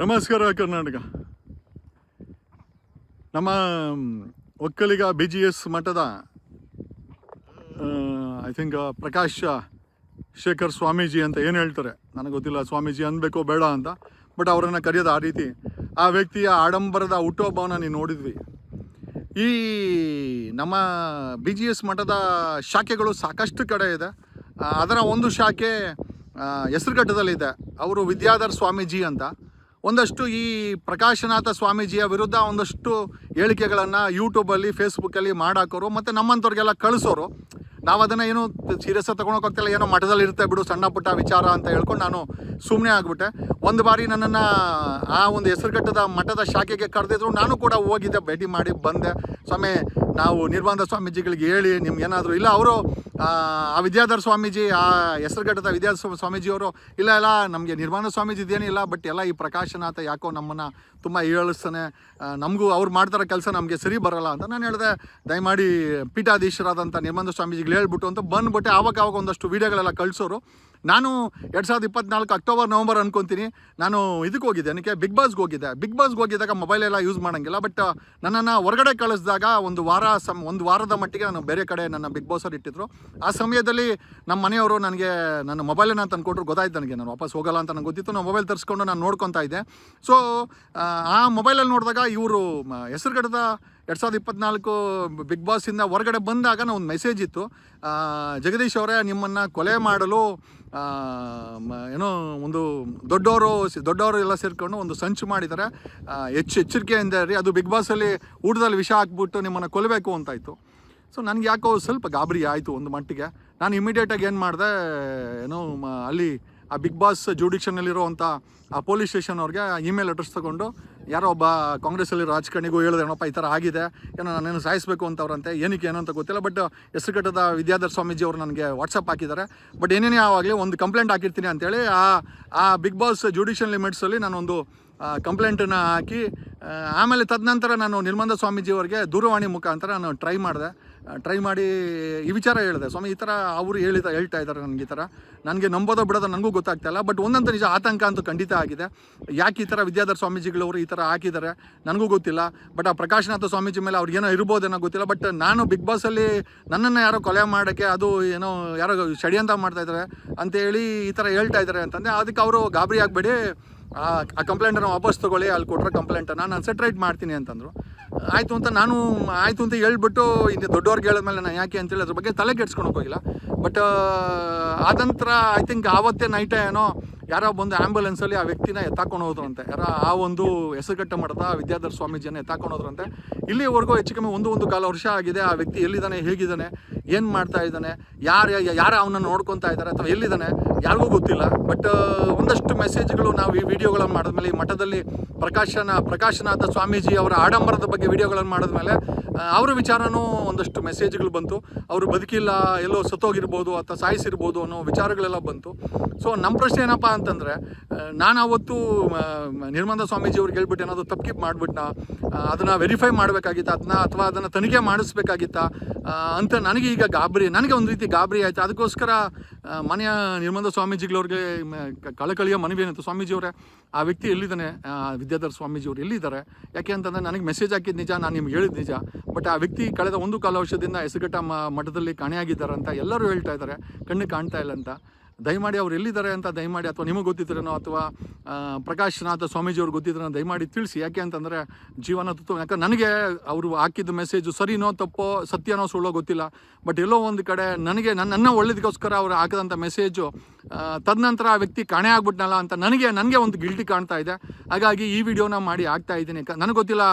ನಮಸ್ಕಾರ ಕರ್ನಾಟಕ. ನಮ್ಮ ಒಕ್ಕಲಿಗ BGS ಮಠದ ಐ ಥಿಂಕ್ ಪ್ರಕಾಶ್ ಶೇಖರ್ ಸ್ವಾಮೀಜಿ ಅಂತ ಏನು ಹೇಳ್ತಾರೆ ನನಗೆ ಗೊತ್ತಿಲ್ಲ, ಸ್ವಾಮೀಜಿ ಅನ್ಬೇಕೋ ಬೇಡ ಅಂತ, ಬಟ್ ಅವರನ್ನು ಕರೆಯೋದು ಆ ರೀತಿ. ಆ ವ್ಯಕ್ತಿಯ ಆಡಂಬರದ ಹುಟ್ಟುಹಬ್ಬವನ್ನು ನೀವು ನೋಡಿದ್ವಿ. ಈ ನಮ್ಮ BGS ಮಠದ ಶಾಖೆಗಳು ಸಾಕಷ್ಟು ಕಡೆ ಇದೆ. ಅದರ ಒಂದು ಶಾಖೆ ಹೆಸರುಘಟ್ಟದಲ್ಲಿದೆ. ಅವರು ವಿದ್ಯಾಧರ್ ಸ್ವಾಮೀಜಿ ಅಂತ. ಒಂದಷ್ಟು ಈ ಪ್ರಕಾಶನಾಥ ಸ್ವಾಮೀಜಿಯ ವಿರುದ್ಧ ಒಂದಷ್ಟು ಹೇಳಿಕೆಗಳನ್ನು ಯೂಟ್ಯೂಬಲ್ಲಿ ಫೇಸ್ಬುಕ್ಕಲ್ಲಿ ಮಾಡಾಕೋರು ಮತ್ತು ನಮ್ಮಂಥವ್ರಿಗೆಲ್ಲ ಕಳಿಸೋರು. ನಾವು ಅದನ್ನು ಏನು ಸೀರಿಯಸ್ಸಾಗಿ ತೊಗೊಳಕ್ಕಾಗ್ತಿಲ್ಲ, ಏನೋ ಮಠದಲ್ಲಿ ಇರುತ್ತೆ ಬಿಡು, ಸಣ್ಣ ಪುಟ್ಟ ವಿಚಾರ ಅಂತ ಹೇಳ್ಕೊಂಡು ನಾನು ಸುಮ್ಮನೆ ಆಗಿಬಿಟ್ಟೆ. ಒಂದು ಬಾರಿ ನನ್ನನ್ನು ಆ ಒಂದು ಹೆಸರುಘಟ್ಟದ ಮಠದ ಶಾಖೆಗೆ ಕರೆದಿದ್ರು. ನಾನು ಕೂಡ ಹೋಗಿದ್ದೆ, ಭೇಟಿ ಮಾಡಿ ಬಂದೆ. ಸ್ವಾಮಿ, ನಾವು ನಿರ್ಬಂಧ ಸ್ವಾಮೀಜಿಗಳಿಗೆ ಹೇಳಿ ನಿಮ್ಗೆ ಏನಾದರೂ ಇಲ್ಲ. ಅವರು ಆ ವಿದ್ಯಾಧರ್ ಸ್ವಾಮೀಜಿ, ಆ ಹೆಸರುಘಟ್ಟದ ವಿದ್ಯಾಧರ ಸ್ವಾಮೀಜಿಯವರು ಇಲ್ಲ ನಮಗೆ ನಿರ್ಬಂಧ ಸ್ವಾಮೀಜಿ ಇದೇನಿಲ್ಲ, ಬಟ್ ಎಲ್ಲ ಈ ಪ್ರಕಾಶನಾಥ ಯಾಕೋ ನಮ್ಮನ್ನು ತುಂಬ ಏಳಿಸ್ತಾನೆ, ನಮಗೂ ಅವ್ರು ಮಾಡ್ತಾರೋ ಕೆಲಸ ನಮಗೆ ಸರಿ ಬರೋಲ್ಲ ಅಂತ ನಾನು ಹೇಳಿದೆ. ದಯಮಾಡಿ ಪೀಠಾಧೀಶರಾದಂಥ ನಿರ್ಬಂಧ ಸ್ವಾಮೀಜಿಗಳು ಹೇಳ್ಬಿಟ್ಟು ಅಂತ ಬಂದುಬಿಟ್ಟೆ. ಆವಾಗ ಒಂದಷ್ಟು ವೀಡಿಯೋಗಳೆಲ್ಲ ಕಳಿಸೋರು. ನಾನು 2024 ಅಕ್ಟೋಬರ್ ನವಂಬರ್ ಅನ್ಕೊತೀನಿ, ನಾನು ಇದಕ್ಕೆ ಹೋಗಿದ್ದೆ, ನನಗೆ ಬಿಗ್ ಬಾಸ್ಗೆ ಹೋಗಿದ್ದೆ. ಬಿಗ್ ಬಾಸ್ಗೆ ಹೋಗಿದ್ದಾಗ ಮೊಬೈಲೆಲ್ಲ ಯೂಸ್ ಮಾಡೋಂಗಿಲ್ಲ. ಬಟ್ ನನ್ನನ್ನು ಹೊರಗಡೆ ಕಳಿಸಿದಾಗ ಒಂದು ವಾರದ ಮಟ್ಟಿಗೆ ನಾನು ಬೇರೆ ಕಡೆ ನನ್ನ ಬಿಗ್ ಬಾಸಲ್ಲಿ ಇಟ್ಟಿದ್ರು. ಆ ಸಮಯದಲ್ಲಿ ನಮ್ಮ ಮನೆಯವರು ನನಗೆ ನನ್ನ ಮೊಬೈಲನ್ನು ತಂದುಕೊಟ್ರು. ಗೊತ್ತಾಯ್ತು ನನಗೆ, ನಾನು ವಾಪಸ್ ಹೋಗಲ್ಲ ಅಂತ ನನಗೆ ಗೊತ್ತಿತ್ತು. ನಾನು ಮೊಬೈಲ್ ತರಿಸ್ಕೊಂಡು ನಾನು ನೋಡ್ಕೊತಾ ಇದ್ದೆ. ಸೊ ಆ ಮೊಬೈಲಲ್ಲಿ ನೋಡಿದಾಗ ಇವರು ಹೆಸರುಘಟ್ಟದ 2024 ಬಿಗ್ ಬಾಸಿಂದ ಹೊರಗಡೆ ಬಂದಾಗ ಒಂದು ಮೆಸೇಜ್ ಇತ್ತು. ಜಗದೀಶ್ ಅವರೇ, ನಿಮ್ಮನ್ನು ಕೊಲೆ ಮಾಡಲು ಏನೋ ಒಂದು ದೊಡ್ಡವರು ಎಲ್ಲ ಸೇರಿಕೊಂಡು ಒಂದು ಸಂಚು ಮಾಡಿದ್ದಾರೆ, ಎಚ್ಚರಿಕೆಯಿಂದ ಇರಿ, ಅದು ಬಿಗ್ ಬಾಸಲ್ಲಿ ಊಟದಲ್ಲಿ ವಿಷ ಹಾಕ್ಬಿಟ್ಟು ನಿಮ್ಮನ್ನು ಕೊಲ್ಲಬೇಕು ಅಂತಾಯಿತು. ಸೊ ನನಗೆ ಯಾಕೋ ಸ್ವಲ್ಪ ಗಾಬರಿ ಆಯಿತು ಒಂದು ಮಟ್ಟಿಗೆ. ನಾನು ಇಮಿಡಿಯೇಟಾಗಿ ಏನು ಮಾಡಿದೆ, ಏನೋ ಅಲ್ಲಿ ಆ ಬಿಗ್ ಬಾಸ್ ಜುಡಿಕ್ಷನ್ನಲ್ಲಿರೋವಂಥ ಆ ಪೊಲೀಸ್ ಸ್ಟೇಷನ್ ಅವ್ರಿಗೆ ಇಮೇಲ್ ಅಡ್ರೆಸ್ ತೊಗೊಂಡು ಯಾರೋ ಒಬ್ಬ ಕಾಂಗ್ರೆಸ್ಸಲ್ಲಿ ರಾಜಕಾರಣಿಗೂ ಹೇಳಿದೆ, ಏನಪ್ಪ ಈ ಥರ ಆಗಿದೆ, ಏನೋ ನಾನೇನು ಸಾಯಿಸಬೇಕು ಅಂತವ್ರಂತೆ, ಏನಕ್ಕೆ ಏನೋ ಅಂತ ಗೊತ್ತಿಲ್ಲ. ಬಟ್ ಹೆಸರುಘಟ್ಟದ ವಿದ್ಯಾಧರ್ ಸ್ವಾಮೀಜಿ ಅವರು ನನಗೆ ವಾಟ್ಸಪ್ ಹಾಕಿದ್ದಾರೆ. ಬಟ್ ಏನೇನೇ ಆವಾಗಲೇ ಒಂದು ಕಂಪ್ಲೇಂಟ್ ಹಾಕಿರ್ತೀನಿ ಅಂತೇಳಿ ಆ ಬಿಗ್ ಬಾಸ್ ಜುಡಿಷಿಯಲ್ ಲಿಮಿಟ್ಸಲ್ಲಿ ನಾನೊಂದು ಕಂಪ್ಲೇಂಟನ್ನು ಹಾಕಿ, ಆಮೇಲೆ ತದನಂತರ ನಾನು ನಿರ್ಬಂಧ ಸ್ವಾಮೀಜಿಯವರಿಗೆ ದೂರವಾಣಿ ಮುಖಾಂತರ ನಾನು ಟ್ರೈ ಮಾಡಿ ಈ ವಿಚಾರ ಹೇಳಿದೆ. ಸ್ವಾಮಿ, ಈ ಥರ ಅವರು ಹೇಳ್ತಾ ಇದ್ದಾರೆ ನನಗೆ, ಈ ಥರ ನನಗೆ ನಂಬೋದೋ ಬಿಡೋದು ನನಗೂ ಗೊತ್ತಾಗ್ತಾಯಿಲ್ಲ. ಬಟ್ ಒಂದಂತ ನಿಜ, ಆತಂಕ ಅಂತೂ ಖಂಡಿತ ಆಗಿದೆ. ಯಾಕೆ ಈ ಥರ ವಿದ್ಯಾಧರ್ ಸ್ವಾಮೀಜಿಗಳವರು ಈ ಥರ ಹಾಕಿದ್ದಾರೆ ನನಗೂ ಗೊತ್ತಿಲ್ಲ. ಬಟ್ ಆ ಪ್ರಕಾಶನಾಥ ಸ್ವಾಮೀಜಿ ಮೇಲೆ ಅವ್ರಿಗೇನೋ ಇರ್ಬೋದೇನೋ ಗೊತ್ತಿಲ್ಲ. ಬಟ್ ನಾನು ಬಿಗ್ ಬಾಸಲ್ಲಿ ನನ್ನನ್ನು ಯಾರೋ ಕೊಲೆ ಮಾಡೋಕ್ಕೆ, ಅದು ಏನೋ ಯಾರೋ ಷಡ್ಯಂತ್ರ ಮಾಡ್ತಾಯಿದ್ದಾರೆ ಅಂತೇಳಿ ಈ ಥರ ಹೇಳ್ತಾ ಇದ್ದಾರೆ ಅಂತಂದರೆ, ಅದಕ್ಕೆ ಅವರು ಗಾಬರಿ ಆಗಬೇಡಿ, ಆ ಕಂಪ್ಲೇಂಟನ್ನು ವಾಪಸ್ ತೊಗೊಳ್ಳಿ, ಅಲ್ಲಿ ಕೊಟ್ಟರೆ ಕಂಪ್ಲೇಂಟನ್ನು ನಾನು ಸೆಟ್ರೈಟ್ ಮಾಡ್ತೀನಿ ಅಂತಂದರು. ಆಯಿತು ಅಂತ ಹೇಳ್ಬಿಟ್ಟು ಇನ್ನು ದೊಡ್ಡವ್ರಿಗೆ ಹೇಳಿದ್ಮೇಲೆ ನಾನು ಯಾಕೆ ಅಂತೇಳಿ ಅದ್ರ ಬಗ್ಗೆ ತಲೆ ಕೆಡ್ಸ್ಕೊಳಕ್ಕೆ ಹೋಗಿಲ್ಲ. ಬಟ್ ಆದಂತರ ಐ ಥಿಂಕ್ ಆವತ್ತೇ ನೈಟೇ ಏನೋ ಯಾರೋ ಬಂದು ಆ್ಯಂಬುಲೆನ್ಸಲ್ಲಿ ಆ ವ್ಯಕ್ತಿನ ಎತ್ತಾಕೊಂಡು ಹೋದ್ರಂತೆ. ಆ ಒಂದು ಹೆಸರುಘಟ್ಟ ಮಠದ ವಿದ್ಯಾಧರ್ ಸ್ವಾಮೀಜಿಯನ್ನು ಎತ್ತಾಕೊಂಡು ಹೋದ್ರಂತೆ. ಇಲ್ಲಿವರೆಗೂ ಹೆಚ್ಚು ಕಮ್ಮಿ ಒಂದು ಕಾಲ ವರ್ಷ ಆಗಿದೆ. ಆ ವ್ಯಕ್ತಿ ಎಲ್ಲಿದ್ದಾನೆ, ಹೇಗಿದ್ದಾನೆ, ಏನು ಮಾಡ್ತಾ ಇದ್ದಾನೆ, ಯಾರು ಅವನನ್ನು ನೋಡ್ಕೊತಾ ಇದ್ದಾರೆ ಅಥವಾ ಎಲ್ಲಿದ್ದಾನೆ ಯಾರಿಗೂ ಗೊತ್ತಿಲ್ಲ. ಬಟ್ ಒಂದಷ್ಟು ಮೆಸೇಜ್ಗಳು ನಾವು ಈ ವಿಡಿಯೋಗಳನ್ನು ಮಾಡಿದ್ಮೇಲೆ, ಈ ಮಠದಲ್ಲಿ ಪ್ರಕಾಶನಾಥ ಸ್ವಾಮೀಜಿ ಅವರ ಆಡಂಬರದ ಬಗ್ಗೆ ವಿಡಿಯೋಗಳನ್ನು ಮಾಡಿದ್ಮೇಲೆ ಅವರ ವಿಚಾರನೂ ಒಂದಷ್ಟು ಮೆಸೇಜ್ಗಳು ಬಂತು. ಅವರು ಬದುಕಿಲ್ಲ, ಎಲ್ಲೋ ಸತ್ತೋಗಿರ್ಬೋದು ಅಥವಾ ಸಾಯಿಸಿರ್ಬೋದು ಅನ್ನೋ ವಿಚಾರಗಳೆಲ್ಲ ಬಂತು. ಸೊ ನಮ್ಮ ಪ್ರಶ್ನೆ ಏನಪ್ಪ ಅಂತಂದರೆ, ನಾನು ಅವತ್ತು ನಿರ್ಬಂಧ ಸ್ವಾಮೀಜಿ ಅವ್ರಿಗೆ ಹೇಳ್ಬಿಟ್ಟು ಏನಾದರೂ ತಪ್ಪಿಪ್ ಮಾಡಿಬಿಟ್ನಾ, ಅದನ್ನು ವೆರಿಫೈ ಮಾಡಬೇಕಾಗಿತ್ತ ಅಥವಾ ಅದನ್ನು ತನಿಖೆ ಮಾಡಿಸ್ಬೇಕಾಗಿತ್ತಾ ಅಂತ ನನಗೆ ಈಗ ನನಗೆ ಒಂದು ರೀತಿ ಗಾಬರಿ ಆಯಿತು. ಅದಕ್ಕೋಸ್ಕರ ಮನೆಯ ನಿರ್ಬಂಧ ಸ್ವಾಮೀಜಿಗಳವ್ರಿಗೆ ಕಳಕಳಿಯ ಮನವಿ ಏನಿತ್ತು, ಸ್ವಾಮೀಜಿಯವರೇ, ಆ ವ್ಯಕ್ತಿ ಎಲ್ಲಿದ್ದಾನೆ, ವಿದ್ಯಾಧರ್ ಸ್ವಾಮೀಜಿಯವರು ಎಲ್ಲಿದ್ದಾರೆ, ಯಾಕೆ ಅಂತಂದರೆ ನನಗೆ ಮೆಸೇಜ್ ಹಾಕಿದ್ದು ನಿಜ, ನಾನು ನಿಮ್ಗೆ ಹೇಳಿದ್ದು ನಿಜ. ಬಟ್ ಆ ವ್ಯಕ್ತಿ ಕಳೆದ 1 ಕಾಲ ವರ್ಷದಿಂದ ಹೆಸರುಘಟ್ಟ ಮಠದಲ್ಲಿ ಕಾಣೆಯಾಗಿದ್ದಾರೆ ಅಂತ ಎಲ್ಲರೂ ಹೇಳ್ತಾ ಇದ್ದಾರೆ, ಕಣ್ಣಿಗೆ ಕಾಣ್ತಾ ಇಲ್ಲ ಅಂತ. ದಯಮಾಡಿ ಅವ್ರು ಎಲ್ಲಿದ್ದಾರೆ ಅಂತ ದಯಮಾಡಿ, ಅಥವಾ ನಿಮಗೆ ಗೊತ್ತಿದ್ರೇನೋ ಅಥವಾ ಪ್ರಕಾಶನಾಥ ಸ್ವಾಮೀಜಿಯವ್ರು ಗೊತ್ತಿದ್ರೇನೋ ದಯಮಾಡಿ ತಿಳಿಸಿ. ಯಾಕೆ ಅಂತಂದರೆ ಜೀವನ ಯಾಕಂದ್ರೆ ನನಗೆ ಅವರು ಹಾಕಿದ್ದು ಮೆಸೇಜು ಸರಿನೋ ತಪ್ಪೋ, ಸತ್ಯನೋ ಸುಳ್ಳೋ ಗೊತ್ತಿಲ್ಲ. ಬಟ್ ಎಲ್ಲೋ ಒಂದು ಕಡೆ ನನಗೆ ನನ್ನ ಒಳ್ಳೇದಕ್ಕೋಸ್ಕರ ಅವ್ರು ಹಾಕಿದಂಥ ಮೆಸೇಜು ತದನಂತರ ಆ ವ್ಯಕ್ತಿ ಕಾಣೆ ಆಗ್ಬಿಟ್ನಲ್ಲ ಅಂತ ನನಗೆ ಒಂದು ಗಿಲ್ಟಿ ಕಾಣ್ತಾ ಇದೆ. ಹಾಗಾಗಿ ಈ ವಿಡಿಯೋನ ಮಾಡಿ ಆಗ್ತಾ ಇದ್ದೀನಿ. ನನಗೆ ಗೊತ್ತಿಲ್ಲ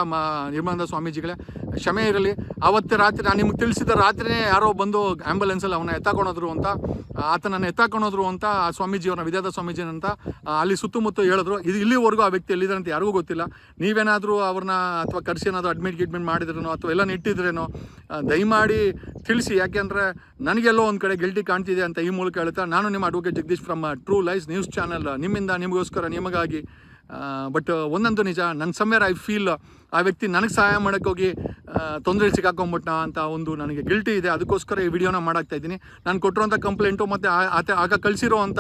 ನಿರ್ಬಂಧ ಸ್ವಾಮೀಜಿಗಳೇ, ಕ್ಷಮೆ ಇರಲಿ. ಆವತ್ತೇ ರಾತ್ರಿ ನಾನು ನಿಮ್ಗೆ ತಿಳಿಸಿದ ರಾತ್ರಿಯೇ ಯಾರೋ ಬಂದು ಆ್ಯಂಬುಲೆನ್ಸಲ್ಲಿ ಅವನ್ನ ಎತ್ತಾಕೊಂಡೋದ್ರು ಅಂತ, ಆತನನ್ನು ಎತ್ತಾಕೊಂಡೋದ್ರು ಅಂತ ಆ ಸ್ವಾಮೀಜಿಯವ್ರನ್ನ, ವಿದ್ಯಾಧರ ಸ್ವಾಮೀಜಿನಂತ ಅಲ್ಲಿ ಸುತ್ತಮುತ್ತ ಹೇಳಿದ್ರು. ಇಲ್ಲಿವರೆಗೂ ಆ ವ್ಯಕ್ತಿ ಎಲ್ಲಿದ್ದಾರೆ ಅಂತ ಯಾರಿಗೂ ಗೊತ್ತಿಲ್ಲ. ನೀವೇನಾದರೂ ಅವ್ರನ್ನ ಅಥವಾ ಕರೆಸಿ ಏನಾದರೂ ಅಡ್ಮಿಟ್ ಮಾಡಿದ್ರೇನೋ ಅಥವಾ ಎಲ್ಲ ಇಟ್ಟಿದ್ರೇನೋ ದಯಮಾಡಿ ತಿಳಿಸಿ. ಯಾಕೆಂದರೆ ನನಗೆಲ್ಲೋ ಒಂದು ಕಡೆ ಗಿಲ್ಟಿ ಕಾಣ್ತಿದೆ ಅಂತ ಈ ಮೂಲಕ ಹೇಳ್ತಾ, ನಾನು ನಿಮ್ಮ advocate Jagadish from true life news channel, ನಿಮ್ಮಿಂದ ನಿಮಗೋಸ್ಕರ ನಿಮಗಾಗಿ ಬಟ್ ಒಂದಂತೂ ನಿಜ, ನನ್ನ ಸಮ್ವೇರ್ ಐ ಫೀಲ್ ಆ ವ್ಯಕ್ತಿ ನನಗೆ ಸಹಾಯ ಮಾಡೋಕ್ಕೋಗಿ ತೊಂದರೆ ಸಿಕ್ಕಾಕೊಂಬಿಟ್ನ ಅಂತ ಒಂದು ನನಗೆ ಗಿಲ್ಟಿ ಇದೆ. ಅದಕ್ಕೋಸ್ಕರ ಈ ವಿಡಿಯೋನ ಮಾಡಾಕ್ತಾ ಇದ್ದೀನಿ. ನಾನು ಕೊಟ್ಟಿರೋಂಥ ಕಂಪ್ಲೇಂಟು ಮತ್ತು ಆಗ ಕಳಿಸಿರೋ ಅಂಥ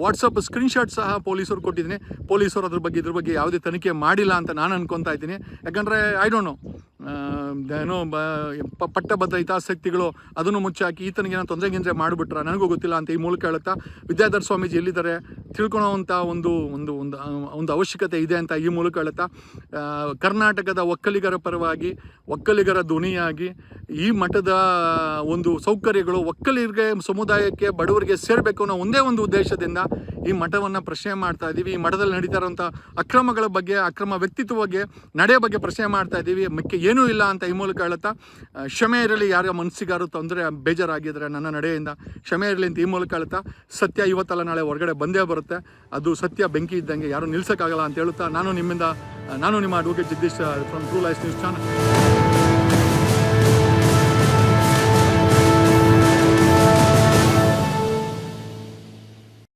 ವಾಟ್ಸಪ್ ಸ್ಕ್ರೀನ್ಶಾಟ್ ಸಹ ಪೊಲೀಸರು ಕೊಟ್ಟಿದ್ದೀನಿ. ಪೊಲೀಸರು ಇದ್ರ ಬಗ್ಗೆ ಯಾವುದೇ ತನಿಖೆ ಮಾಡಿಲ್ಲ ಅಂತ ನಾನು ಅನ್ಕೊತಾ ಇದ್ದೀನಿ. ಯಾಕಂದರೆ ಐ ಡೋಂಟ್ ನೋ, ಏನೋ ಪಟ್ಟಬದ್ಧ ಹಿತಾಸಕ್ತಿಗಳು ಅದನ್ನು ಮುಚ್ಚಾಕಿ ಈತನಿಗೇನೋ ತೊಂದರೆ ಮಾಡಿಬಿಟ್ರೆ ನನಗೂ ಗೊತ್ತಿಲ್ಲ ಅಂತ ಈ ಮೂಲಕ ಹೇಳುತ್ತಾ, ವಿದ್ಯಾಧರ್ ಸ್ವಾಮೀಜಿ ಎಲ್ಲಿದ್ದಾರೆ ತಿಳ್ಕೊಳ್ಳೋವಂಥ ಒಂದು ಅವಶ್ಯಕತೆ ಇದೆ ಅಂತ ಈ ಮೂಲಕ ಹೇಳುತ್ತಾ, ಕರ್ನಾಟಕದ ಒಕ್ಕಲಿಗರ ಪರವಾಗಿ, ಒಕ್ಕಲಿಗರ ಧ್ವನಿಯಾಗಿ ಈ ಮಠದ ಒಂದು ಸೌಕರ್ಯಗಳು ಒಕ್ಕಲಿಗರಿಗೆ, ಸಮುದಾಯಕ್ಕೆ, ಬಡವರಿಗೆ ಸೇರಬೇಕು ಅನ್ನೋ ಒಂದೇ ಒಂದು ಉದ್ದೇಶದಿಂದ ಈ ಮಠವನ್ನು ಪ್ರಶ್ನೆ ಮಾಡ್ತಾ ಇದ್ದೀವಿ. ಈ ಮಠದಲ್ಲಿ ನಡೀತಾ ಇರೋಂಥ ಅಕ್ರಮಗಳ ಬಗ್ಗೆ, ಅಕ್ರಮ ವ್ಯಕ್ತಿತ್ವ ಬಗ್ಗೆ, ನಡೆ ಬಗ್ಗೆ ಪ್ರಶ್ನೆ ಮಾಡ್ತಾ ಇದ್ದೀವಿ. ಮಿಕ್ಕ ಏನೂ ಇಲ್ಲ ಅಂತ ಈ ಮೂಲಕ ಹೇಳುತ್ತಾ, ಕ್ಷಮೆ ಇರಲಿ ಯಾರ ಮನಸ್ಸಿಗಾರು ತೊಂದರೆ ಬೇಜಾರಾಗಿದ್ದರೆ ನನ್ನ ನಡೆಯಿಂದ ಕ್ಷಮೆ ಇರಲಿ ಅಂತ ಈ ಮೂಲಕ ಹೇಳುತ್ತಾ, ಸತ್ಯ ಇವತ್ತಲ್ಲ ನಾಳೆ ಹೊರಗಡೆ ಬಂದೇ ಬರುತ್ತೆ. ಅದು ಸತ್ಯ ಬೆಂಕಿ ಇದ್ದಂಗೆ, ಯಾರು ನಿಲ್ಸೋಕ್ಕಾಗಲ್ಲ ಅಂತ ಹೇಳುತ್ತಾ, ನಾನು ನಿಮ್ಮ advocate Jagadish from true life news channel.